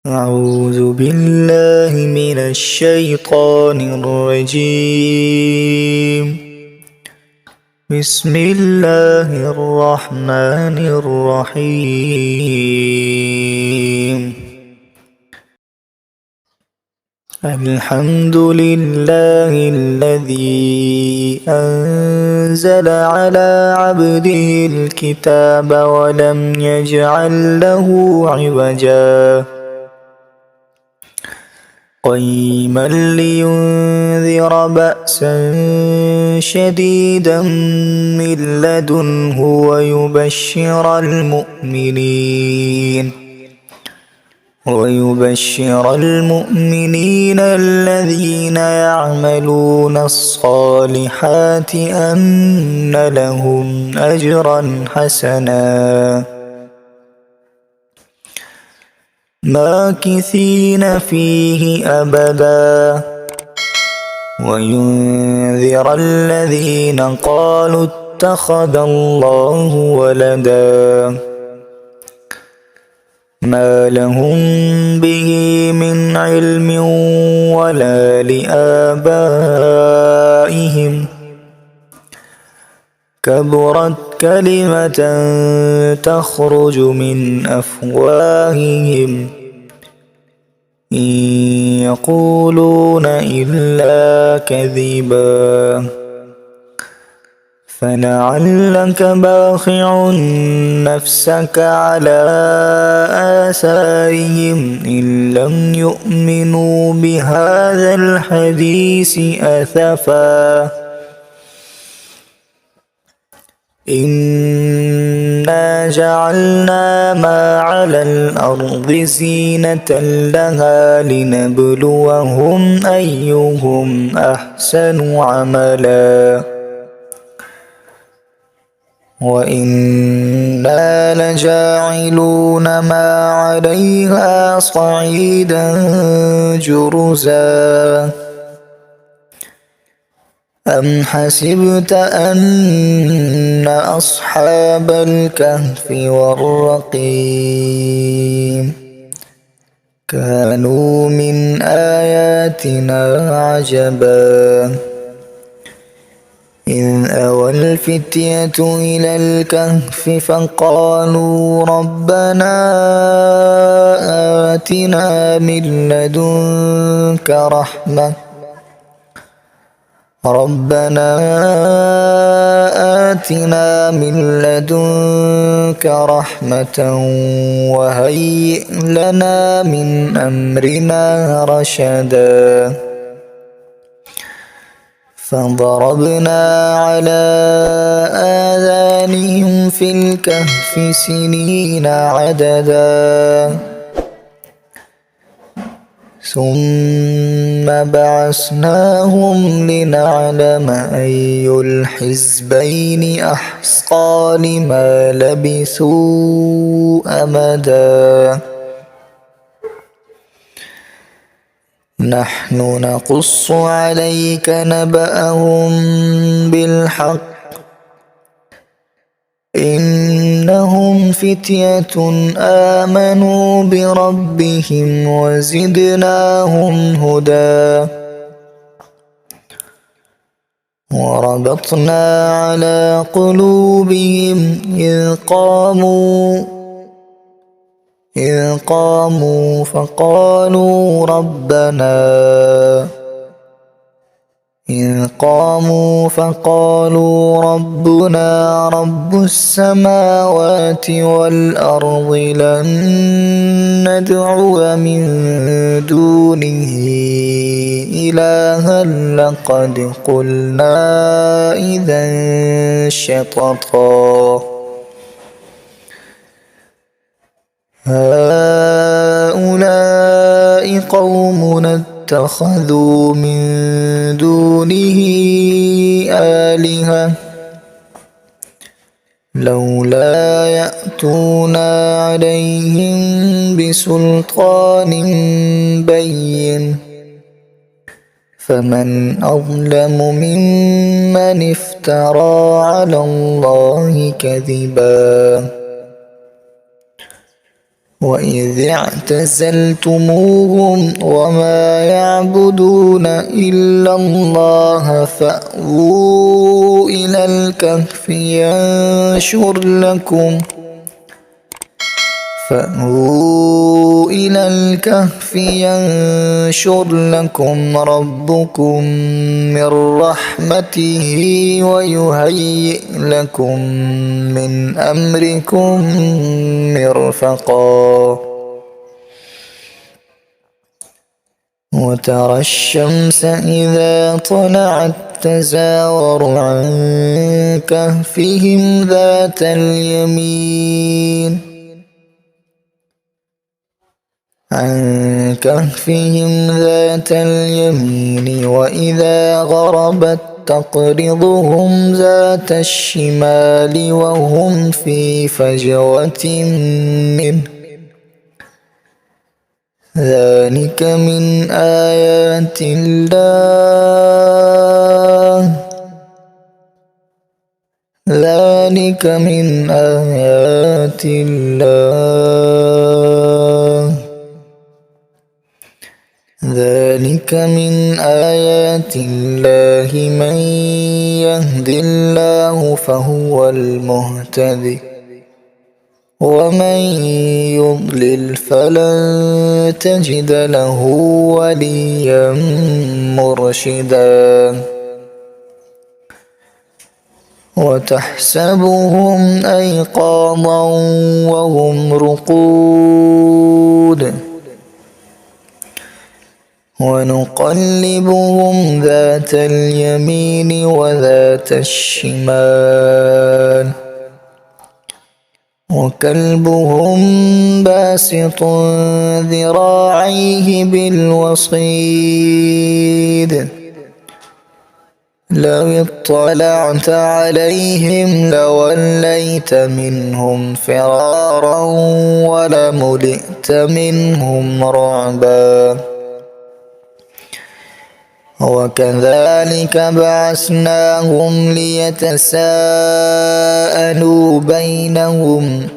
أعوذ بالله من الشيطان الرجيم. بسم الله الرحمن الرحيم. الحمد لله الذي أنزل على عبده الكتاب ولم يجعل له عوجا قيما لينذر بأسا شديدا من لدنه ويبشر المؤمنين الذين يعملون الصالحات أن لهم أجرا حسنا ماكثين فيه أبدا وينذر الذين قالوا اتخذ الله ولدا ما لهم به من علم ولا لآبائهم كبرت كلمة تخرج من أفواههم إن يقولون إلا كذبا فلعلك باخع نفسك على آثارهم إن لم يؤمنوا بهذا الحديث أسفا إنا جعلنا ما على الأرض زينة لها لنبلوهم أيهم أحسن عملا وإنا لجاعلون ما عليها صعيدا جرزا أم حسبت أن أصحاب الكهف والرقيم كانوا من آياتنا عجبا إذ أوى الفتية إلى الكهف فقالوا ربنا آتنا من لدنك رحمة وهيئ لنا من أمرنا رشدا فضربنا على آذانهم في الكهف سنين عددا ثم بعثناهم لنعلم أي الحزبين أحصى لما لبثوا أمدا نحن نقص عليك نبأهم بالحق إنهم فتية آمنوا بربهم وزدناهم هدى وربطنا على قلوبهم إذ قاموا فقالوا ربنا رب السماوات والأرض لن ندعو من دونه إلها لقد قلنا إذا شططا هؤلاء قومنا اتخذوا من دونه آلهة لولا يأتون عليهم بسلطان بين فمن أظلم ممن افترى على الله كذبا وإذ اعتزلتموهم وما يعبدون إلا الله فأووا إلى الكهف ينشر لكم ربكم من رحمته ويهيئ لكم من أمركم مرفقا وترى الشمس إذا طلعت تزاور عن كهفهم ذات اليمين وإذا غربت تقرضهم ذات الشمال وهم في فجوة منه ذلك من آيات الله من يهد الله فهو المهتدي ومن يضلل فلن تجد له وليا مرشدا وتحسبهم أيقاظا وهم رقود ونقلبهم ذات اليمين وذات الشمال وكلبهم باسط ذراعيه بالوصيد لو اطلعت عليهم لوليت منهم فرارا ولملئت منهم رعبا وكذلك بعثناهم ليتساءلوا بينهم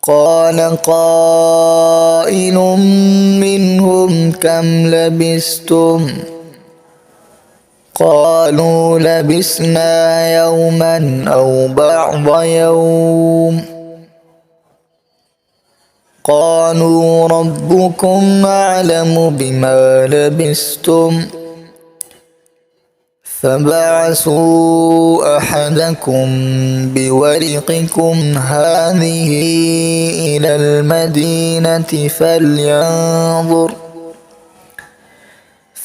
قال قائل منهم كم لبثتم قالوا لبثنا يوما أو بعض يوم قالوا ربكم أعلم بما لبثتم فابعثوا أحدكم بورقكم هذه إلى المدينة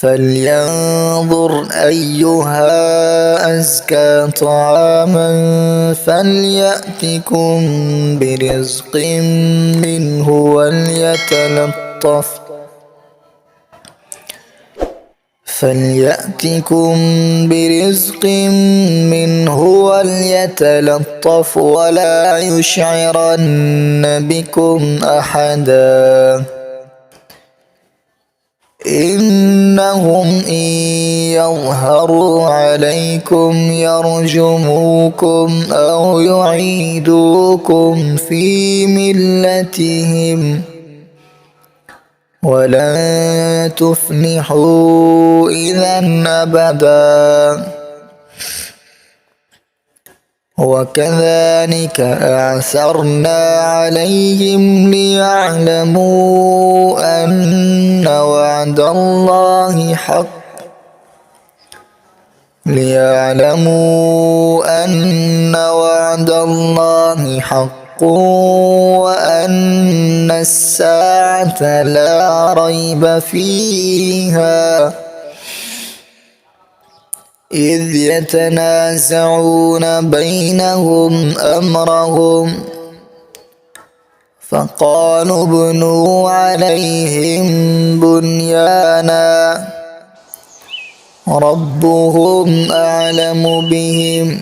فلينظر أيها أزكى طعاما فليأتكم برزق منه وليتلطف ولا يشعرن بكم أحدا إنهم إن يظهروا عليكم يرجموكم أو يعيدوكم في ملتهم ولن تفلحوا إذا أبدا وكذلك أعثرنا عليهم ليعلموا أن وعد الله حق وأن الساعة لا ريب فيها إذ يتنازعون بينهم أمرهم فقالوا ابنوا عليهم بنيانا ربهم أعلم بهم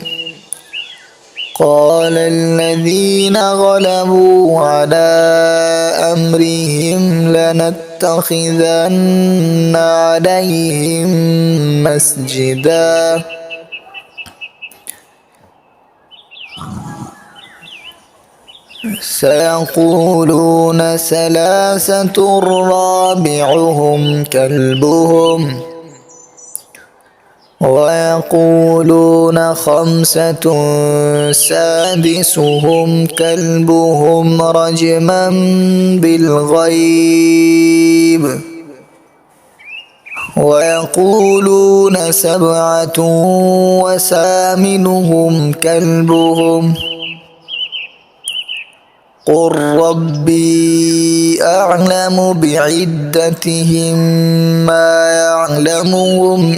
قال الذين غلبوا على أمرهم لنتخذن عليهم مسجدا سيقولون ثلاثة رابعهم كلبهم ويقولون خمسة سادسهم كلبهم رجما بالغيب ويقولون سبعة وثامنهم كلبهم قل ربي أعلم بعدتهم ما يعلمهم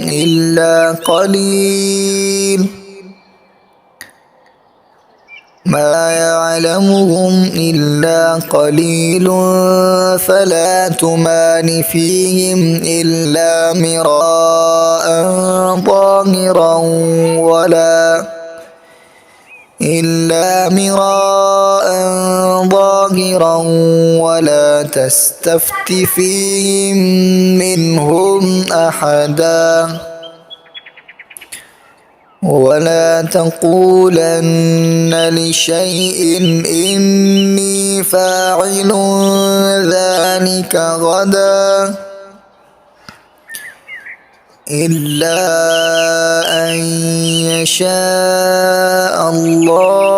إلا قليل فلا تمار فيهم إلا مراء ظاهرا ولا تستفت فيهم منهم أحدا ولا تقولن لشيء إني فاعل ذلك غدا إلا أن يشاء الله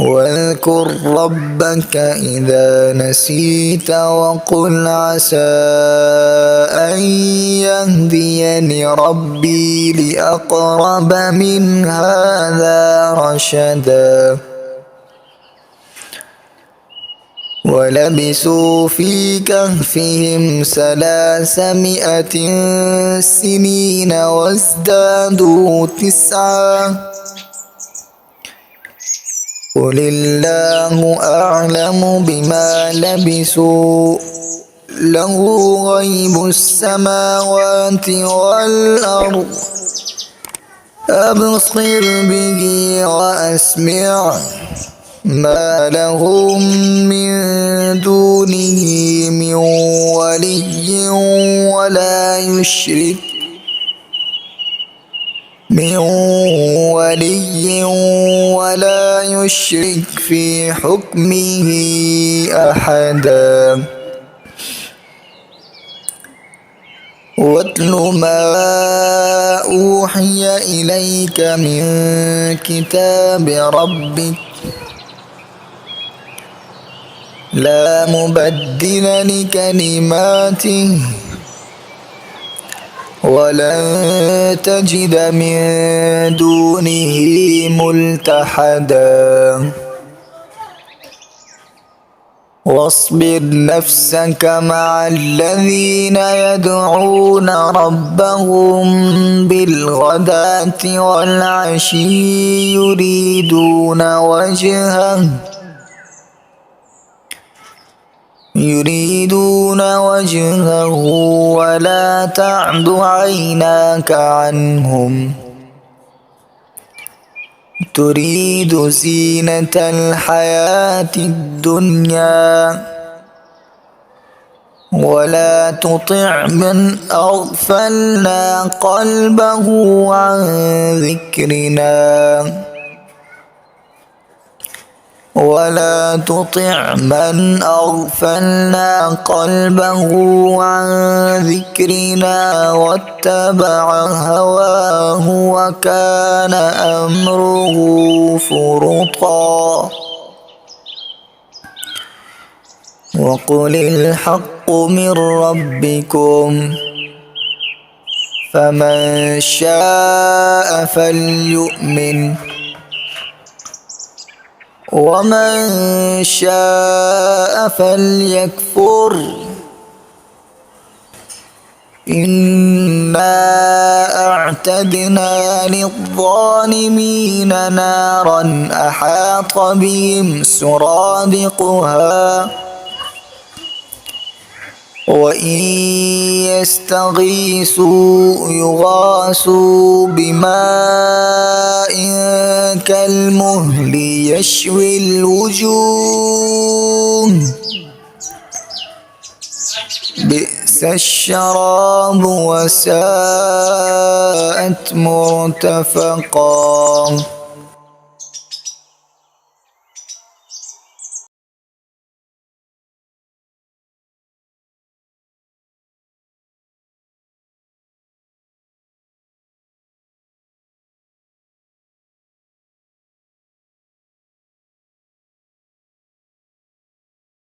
واذكر ربك إذا نسيت وقل عسى أن يهديني ربي لأقرب من هذا رشدا ولبثوا في كهفهم 300 سنين وازدادوا 9 قل الله أعلم بما لبثوا له غيب السماوات والأرض أبصر به وأسمع ما لهم من دونه من ولي ولا يشرك في حكمه أحدا واتل ما أوحي إليك من كتاب ربك لا مبدل لكلماته ولن تجد من دونه ملتحدا واصبر نفسك مع الذين يدعون ربهم بالغداة والعشي يريدون وجهه ولا تعد عيناك عنهم تريد زينة الحياة الدنيا ولا تطع من أغفلنا قلبه عن ذكرنا واتبع هواه وكان أمره فرطا وقل الحق من ربكم فمن شاء فليؤمن ومن شاء فليكفر إنا أعتدنا للظالمين نارا أحاط بهم سرادقها وإن يستغيثوا يغاثوا بماء كالمهل يشوي الوجوه بئس الشراب وساءت مرتفقا.